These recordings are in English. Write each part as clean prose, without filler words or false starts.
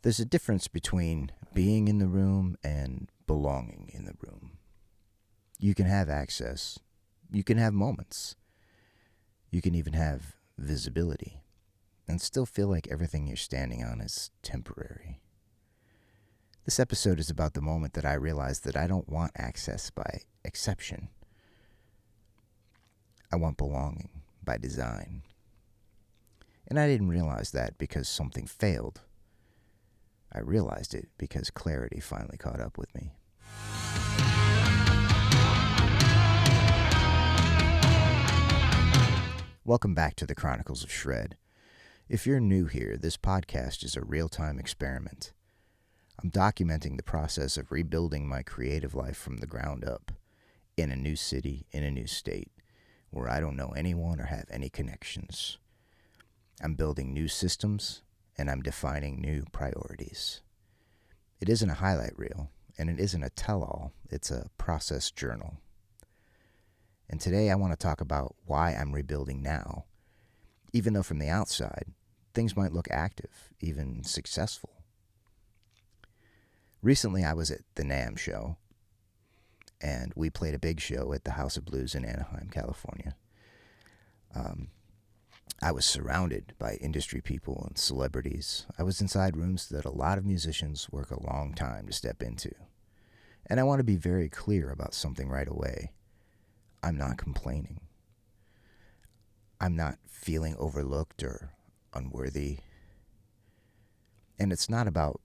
There's a difference between being in the room and belonging in the room. You can have access. You can have moments. You can even have visibility and still feel like everything you're standing on is temporary. This episode is about the moment that I realized that I don't want access by exception. I want belonging by design. And I didn't realize that because something failed. I realized it because clarity finally caught up with me. Welcome back to the Chronicles of Shred. If you're new here, this podcast is a real-time experiment. I'm documenting the process of rebuilding my creative life from the ground up, in a new city, in a new state, where I don't know anyone or have any connections. I'm building new systems, and I'm defining new priorities. It isn't a highlight reel, and it isn't a tell-all, it's a process journal. And today I want to talk about why I'm rebuilding now, even though from the outside, things might look active, even successful. Recently I was at the NAMM show, and we played a big show at the House of Blues in Anaheim, California. I was surrounded by industry people and celebrities. I was inside rooms that a lot of musicians work a long time to step into. And I want to be very clear about something right away. I'm not complaining. I'm not feeling overlooked or unworthy. And it's not about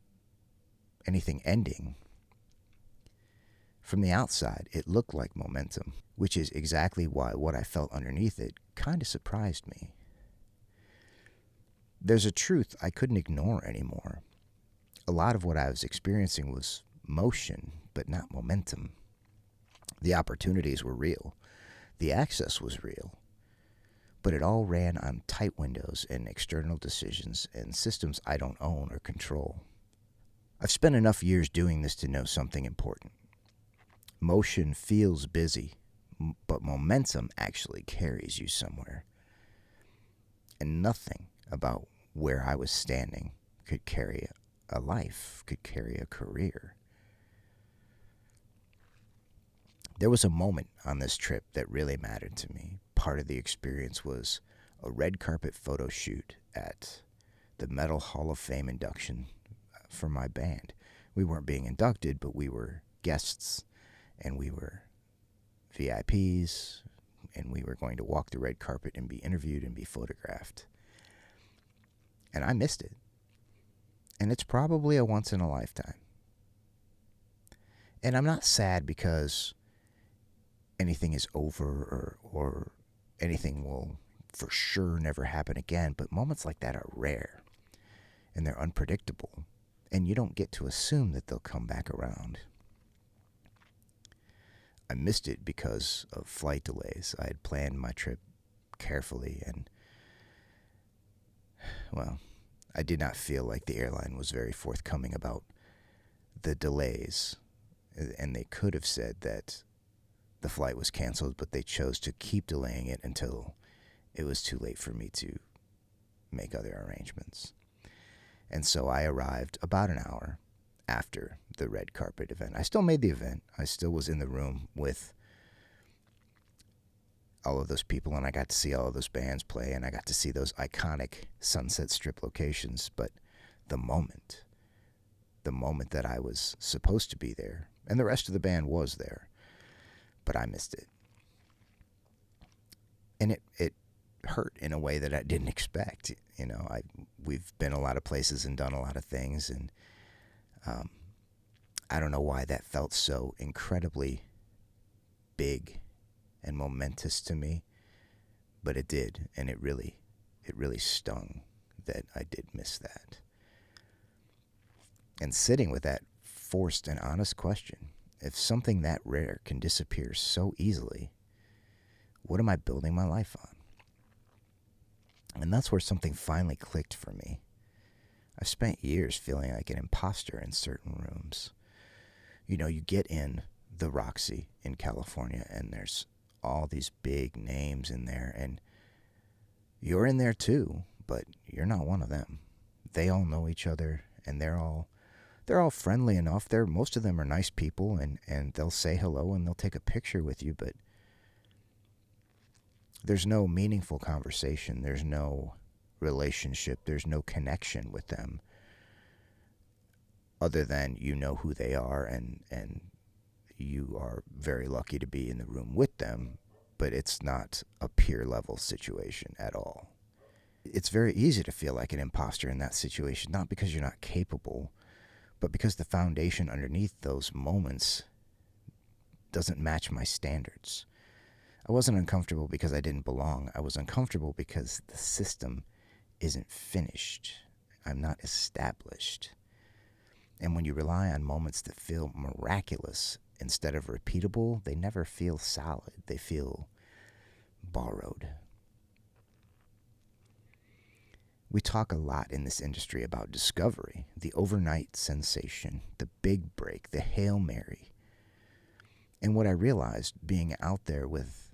anything ending. From the outside, it looked like momentum, which is exactly why what I felt underneath it kind of surprised me. There's a truth I couldn't ignore anymore. A lot of what I was experiencing was motion, but not momentum. The opportunities were real. The access was real. But it all ran on tight windows and external decisions and systems I don't own or control. I've spent enough years doing this to know something important. Motion feels busy, but momentum actually carries you somewhere. And nothing about where I was standing could carry a life, could carry a career. There was a moment on this trip that really mattered to me. Part of the experience was a red carpet photo shoot at the Metal Hall of Fame induction for my band. We weren't being inducted, but we were guests, and we were VIPs, and we were going to walk the red carpet and be interviewed and be photographed. And I missed it. And it's probably a once in a lifetime. And I'm not sad because anything is over or anything will for sure never happen again, but moments like that are rare and they're unpredictable, and you don't get to assume that they'll come back around. I missed it because of flight delays. I had planned my trip carefully, and well, I did not feel like the airline was very forthcoming about the delays, and they could have said that the flight was canceled, but they chose to keep delaying it until it was too late for me to make other arrangements. And so I arrived about an hour after the red carpet event. I still made the event. I still was in the room with all of those people, and I got to see all of those bands play, and I got to see those iconic Sunset Strip locations. But the moment that I was supposed to be there, and the rest of the band was there, but I missed it. And it hurt in a way that I didn't expect. You know, we've been a lot of places and done a lot of things, and I don't know why that felt so incredibly big and momentous to me, but it did, and it really stung that I did miss that. And sitting with that forced and honest question, if something that rare can disappear so easily, what am I building my life on? And that's where something finally clicked for me. I've spent years feeling like an imposter in certain rooms. You know, you get in the Roxy in California, and there's all these big names in there, and you're in there too, but you're not one of them. They all know each other, and they're all friendly enough. Most of them are nice people, and they'll say hello and they'll take a picture with you, but there's no meaningful conversation. There's no relationship. There's no connection with them other than you know who they are, and you are very lucky to be in the room with them, but it's not a peer level situation at all. It's very easy to feel like an imposter in that situation, not because you're not capable, but because the foundation underneath those moments doesn't match my standards. I wasn't uncomfortable because I didn't belong. I was uncomfortable because the system isn't finished. I'm not established. And when you rely on moments that feel miraculous instead of repeatable, they never feel solid. They feel borrowed. We talk a lot in this industry about discovery, the overnight sensation, the big break, the Hail Mary. And what I realized being out there with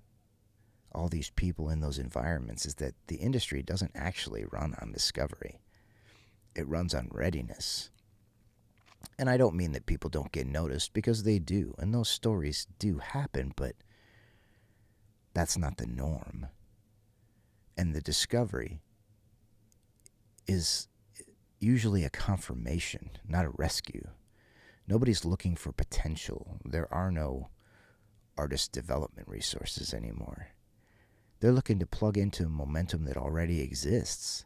all these people in those environments is that the industry doesn't actually run on discovery. It runs on readiness. And I don't mean that people don't get noticed, because they do, and those stories do happen, but that's not the norm. And the discovery is usually a confirmation, not a rescue. Nobody's looking for potential. There are no artist development resources anymore. They're looking to plug into momentum that already exists.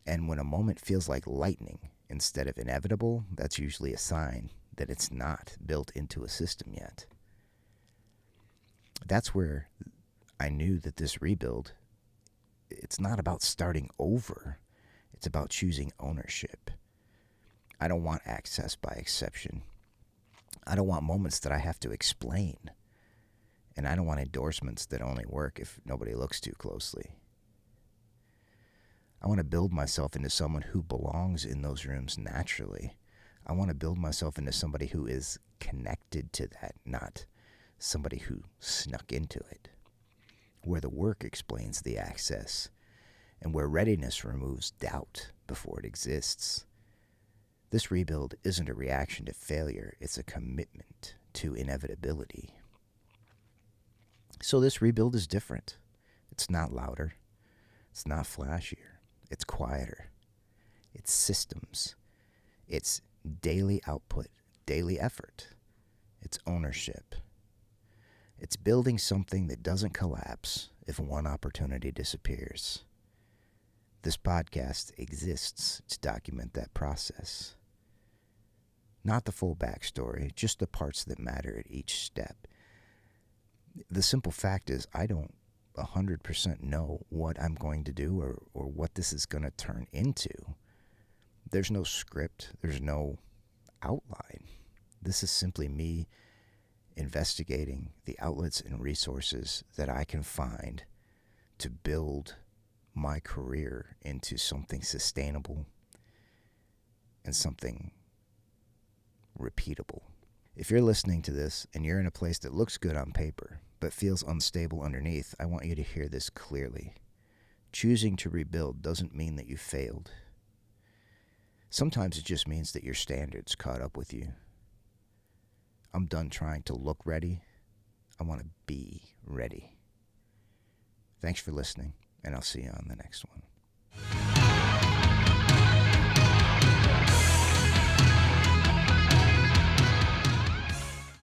And when a moment feels like lightning instead of inevitable, that's usually a sign that it's not built into a system yet. That's where I knew that this rebuild, it's not about starting over. It's about choosing ownership. I don't want access by exception. I don't want moments that I have to explain. And I don't want endorsements that only work if nobody looks too closely. I want to build myself into someone who belongs in those rooms naturally. I want to build myself into somebody who is connected to that, not somebody who snuck into it. Where the work explains the access, and where readiness removes doubt before it exists. This rebuild isn't a reaction to failure, it's a commitment to inevitability. So this rebuild is different. It's not louder. It's not flashier. It's quieter. It's systems. It's daily output, daily effort. It's ownership. It's building something that doesn't collapse if one opportunity disappears. This podcast exists to document that process. Not the full backstory, just the parts that matter at each step. The simple fact is I don't 100% know what I'm going to do or what this is going to turn into. There's no script. There's no outline. This is simply me investigating the outlets and resources that I can find to build my career into something sustainable and something repeatable. If you're listening to this and you're in a place that looks good on paper but feels unstable underneath, I want you to hear this clearly. Choosing to rebuild doesn't mean that you failed. Sometimes it just means that your standards caught up with you. I'm done trying to look ready. I want to be ready. Thanks for listening, and I'll see you on the next one.